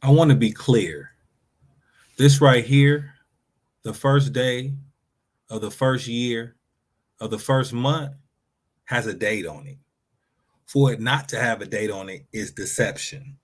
I want to be clear. This right here, the first day of the first year of the first month, has a date on it. For it not to have a date on it is deception.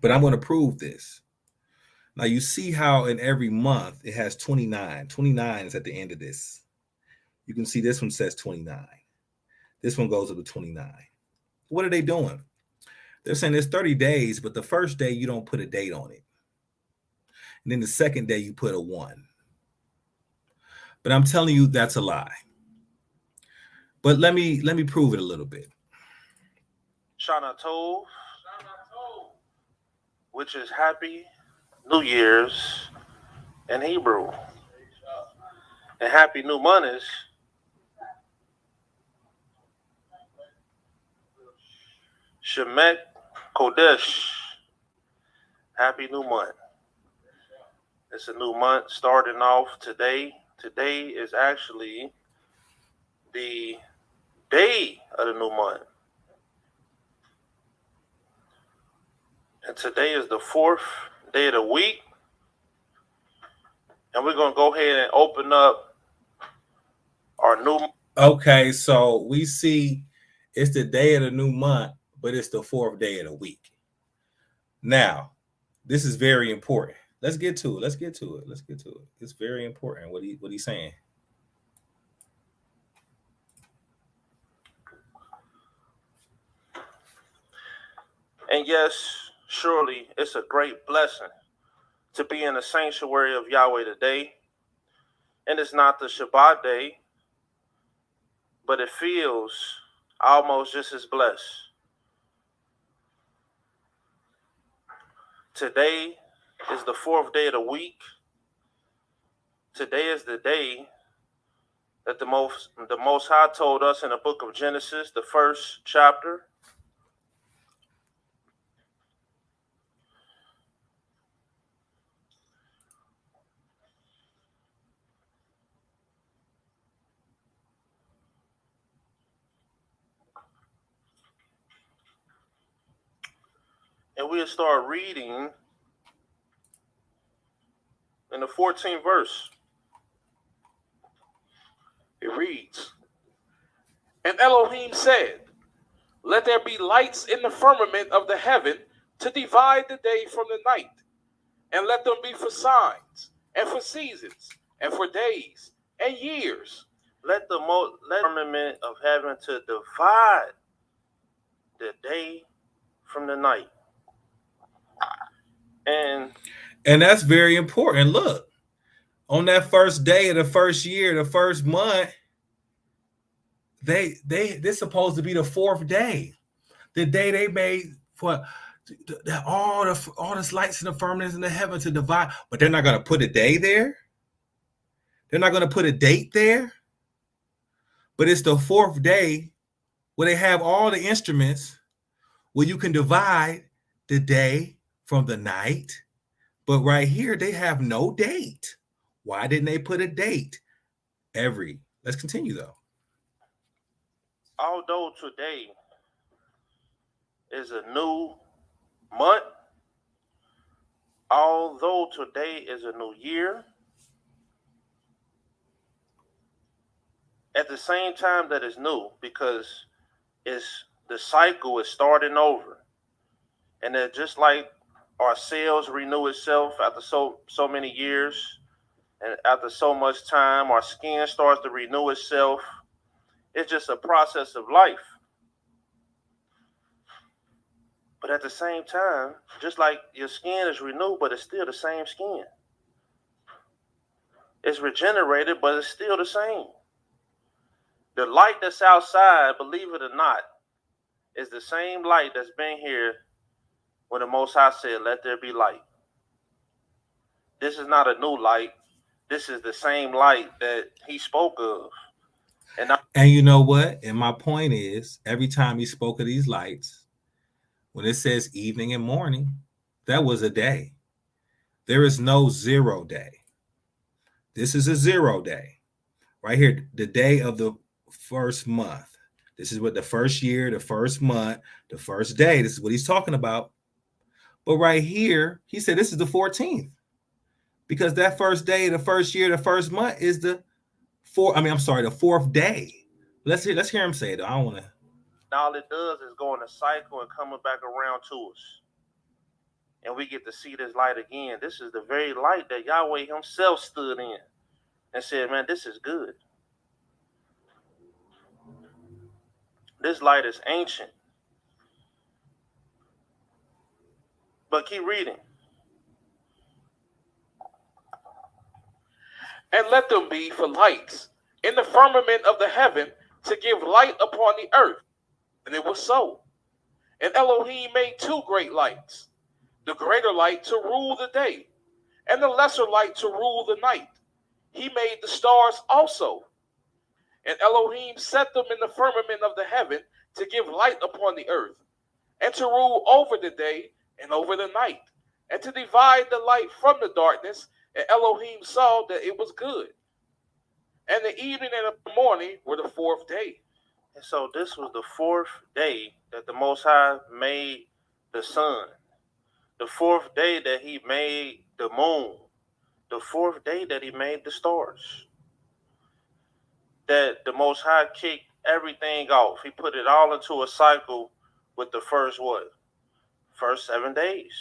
But I'm going to prove this. Now, you see how in every month it has 29. 29 is at the end of this. You can see this one says 29. This one goes up to 29. What are they doing? They're saying there's 30 days, but the first day you don't put a date on it. And then the second day you put a 1. But I'm telling you that's a lie. But let me prove it a little bit. Shana Tov, which is Happy New Year's in Hebrew. And Happy New Month is Shemek Kodesh. Happy New Month. It's a new month starting off today. Today is actually the day of the new month. And today is the 4th day of the week. And we're going to go ahead and open up our new. Okay, so we see it's the day of the new month, but it's the 4th day of the week. Now, this is very important. Let's get to it. It's very important what he's saying. And yes, surely it's a great blessing to be in the sanctuary of Yahweh today. And it's not the Shabbat day, but it feels almost just as blessed. Today is the 4th day of the week. Today is the day that the Most High told us in the book of Genesis, the 1st chapter. And we'll start reading in the 14th verse. It reads, And Elohim said, Let there be lights in the firmament of the heaven to divide the day from the night, and let them be for signs, and for seasons, and for days, and years. Let the firmament of heaven to divide the day from the night. And that's very important. Look, on that first day of the first year, the first month, they're supposed to be the 4th day, the day they made for all this lights in the firmament in the heaven to divide. But they're not going to put a day there. They're not going to put a date there. But it's the 4th day where they have all the instruments where you can divide the day from the night. But right here, they have no date. Why didn't they put a date? Let's continue though. Although today is a new month, although today is a new year, at the same time that it's new, because the cycle is starting over. And then just like our cells renew itself after so many years, and after so much time, our skin starts to renew itself. It's just a process of life. But at the same time, just like your skin is renewed, but it's still the same skin. It's regenerated, but it's still the same. The light that's outside, believe it or not, is the same light that's been here when the Most High said, let there be light. This is not a new light. This is the same light that he spoke of. And you know what? And my point is, every time he spoke of these lights, when it says evening and morning, that was a day. There is no 0 day. This is a 0 day. Right here, the day of the first month. This is what the first year, the first month, the first day. This is what he's talking about. But right here, he said this is the 14th because that first day, the first year, the first month is the the fourth day. Let's hear him say it. I don't want to. All it does is go in a cycle and coming back around to us. And we get to see this light again. This is the very light that Yahweh himself stood in and said, man, this is good. This light is ancient. But keep reading. And let them be for lights in the firmament of the heaven to give light upon the earth. And it was so. And Elohim made two great lights, the greater light to rule the day, and the lesser light to rule the night. He made the stars also. And Elohim set them in the firmament of the heaven to give light upon the earth, and to rule over the day and over the night, and to divide the light from the darkness. And Elohim saw that it was good. And the evening and the morning were the fourth day. And so this was the fourth day that the Most High made the sun. The fourth day that he made the moon. The fourth day that he made the stars. That the Most High kicked everything off. He put it all into a cycle with the first what? First 7 days.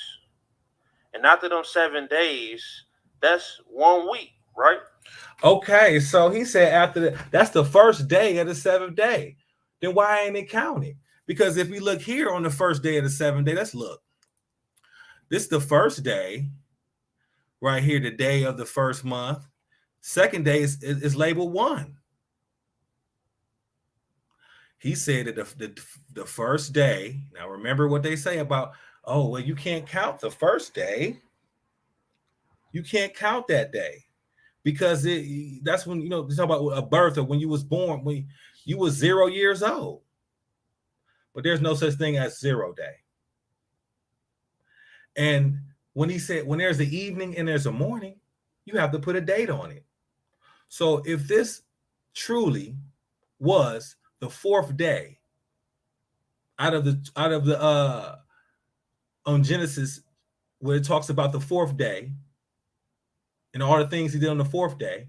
And after them 7 days, that's 1 week, right? Okay, so he said after that's the first day of the seventh day. Then why ain't it counted? Because if we look here on the first day of the seventh day, let's look. This is the first day, right here, the day of the first month. Second day is labeled 1. He said that the first day, now remember what they say about, oh, well, you can't count the first day. You can't count that day because that's when, you talk about a birth or when you was born, when you was 0 years old. But there's no such thing as 0 day. And when he said, when there's the evening and there's a morning, you have to put a date on it. So if this truly was the fourth day out of the on Genesis, where it talks about the fourth day and all the things he did on the fourth day,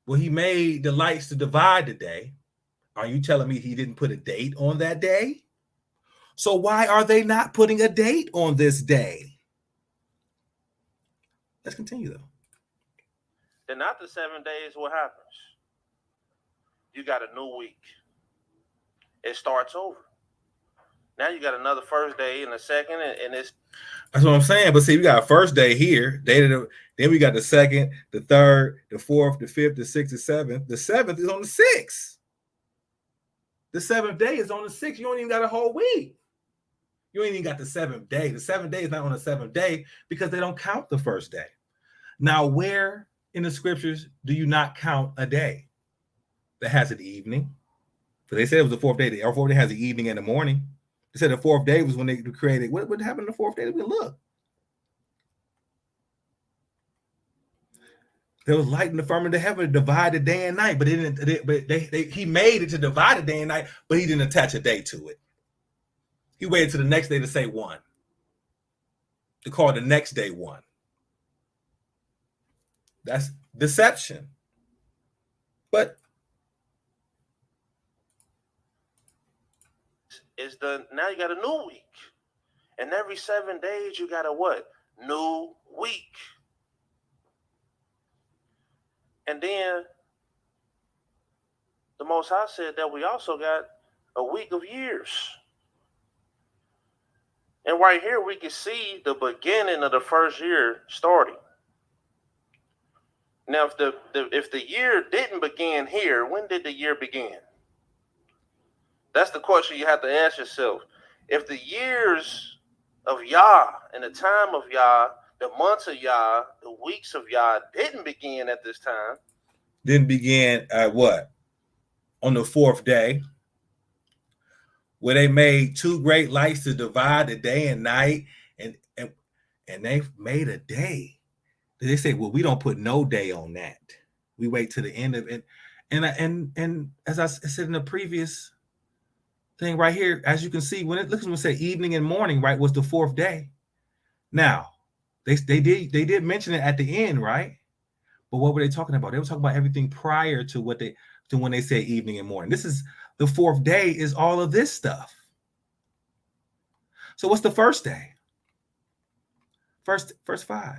well, he made the lights to divide the day. Are you telling me he didn't put a date on that day? So why are they not putting a date on this day? Let's continue though. Then after 7 days, what happens? You got a new week. It starts over. Now you got another first day and a second, and it's. That's what I'm saying. But see, we got a first day here. Then we got the second, the third, the fourth, the fifth, the sixth, the seventh. The seventh is on the 6th. The 7th day is on the 6th. You don't even got a whole week. You ain't even got the 7th day. The 7th day is not on the 7th day because they don't count the first day. Now, where in the scriptures do you not count a day that has an evening? So they said it was the fourth day. Our fourth day has the evening and the morning. They said the fourth day was when they created. What happened on the fourth day? We look. There was light in the firmament of heaven to divide the day and night, but it didn't. He made it to divide the day and night, but he didn't attach a day to it. He waited to the next day to say 1. To call the next day 1. That's deception. But is now you got a new week. And every 7 days you got a what? New week. And then the Most High said that we also got a week of years. And right here we can see the beginning of the first year starting. Now, if the year didn't begin here, when did the year begin? That's the question you have to ask yourself. If the years of Yah and the time of Yah, the months of Yah, the weeks of Yah didn't begin at this time. Didn't begin at what? On the fourth day, where they made 2 great lights to divide the day and night, and they made a day. They say, well, we don't put no day on that. We wait to the end of it. And as I said in the previous thing right here, as you can see, when it say evening and morning, right, was the fourth day. Now, they did mention it at the end, right? But what were they talking about? They were talking about everything prior to when they say evening and morning. This is the fourth day, is all of this stuff. So what's the first day? Verse 5.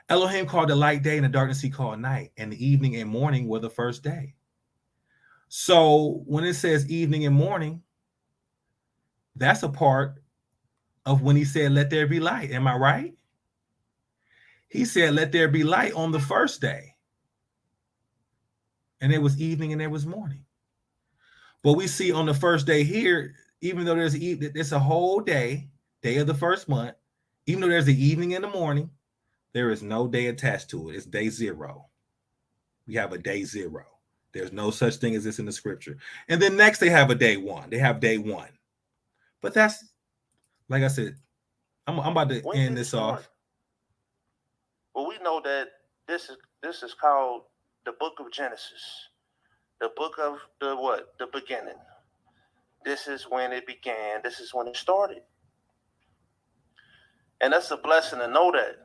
Elohim called the light day, and the darkness he called night, and the evening and morning were the first day. So when it says evening and morning, that's a part of when he said, let there be light. Am I right? He said, let there be light on the first day. And there was evening and there was morning. But we see on the first day here, even though it's a whole day of the first month, even though there's the evening and the morning, there is no day attached to it. It's day 0. We have a day 0. There's no such thing as this in the scripture. And then next they have a day 1. They have day 1. But that's, like I said, I'm about to end this off. Well, we know that this is called the book of Genesis. The book of the beginning. This is when it began. This is when it started. And that's a blessing to know that.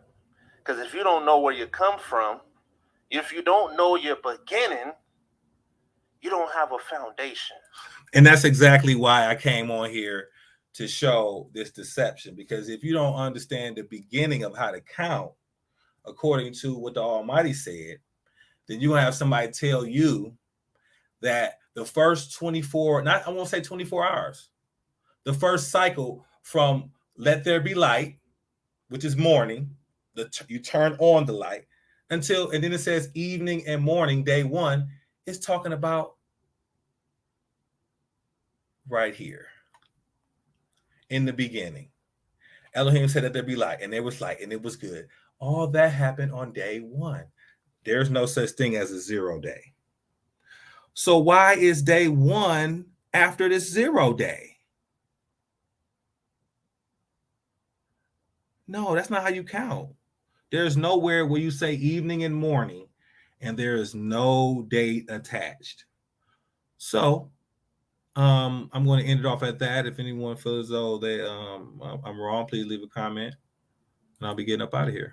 Because if you don't know where you come from, if you don't know your beginning, you don't have a foundation. And that's exactly why I came on here to show this deception. Because if you don't understand the beginning of how to count, according to what the Almighty said, then you have somebody tell you that the first 24, I won't say 24 hours, the first cycle from let there be light, which is morning, you turn on the light, and then it says evening and morning, day 1, is talking about right here. In the beginning, Elohim said that there be light, and there was light, and it was good. All that happened on day 1. There's no such thing as a 0 day. So why is day 1 after this 0 day? No, that's not how you count. There's nowhere where you say evening and morning and there is no date attached. So I'm going to end it off at that. If anyone feels as though I'm wrong, please leave a comment and I'll be getting up out of here.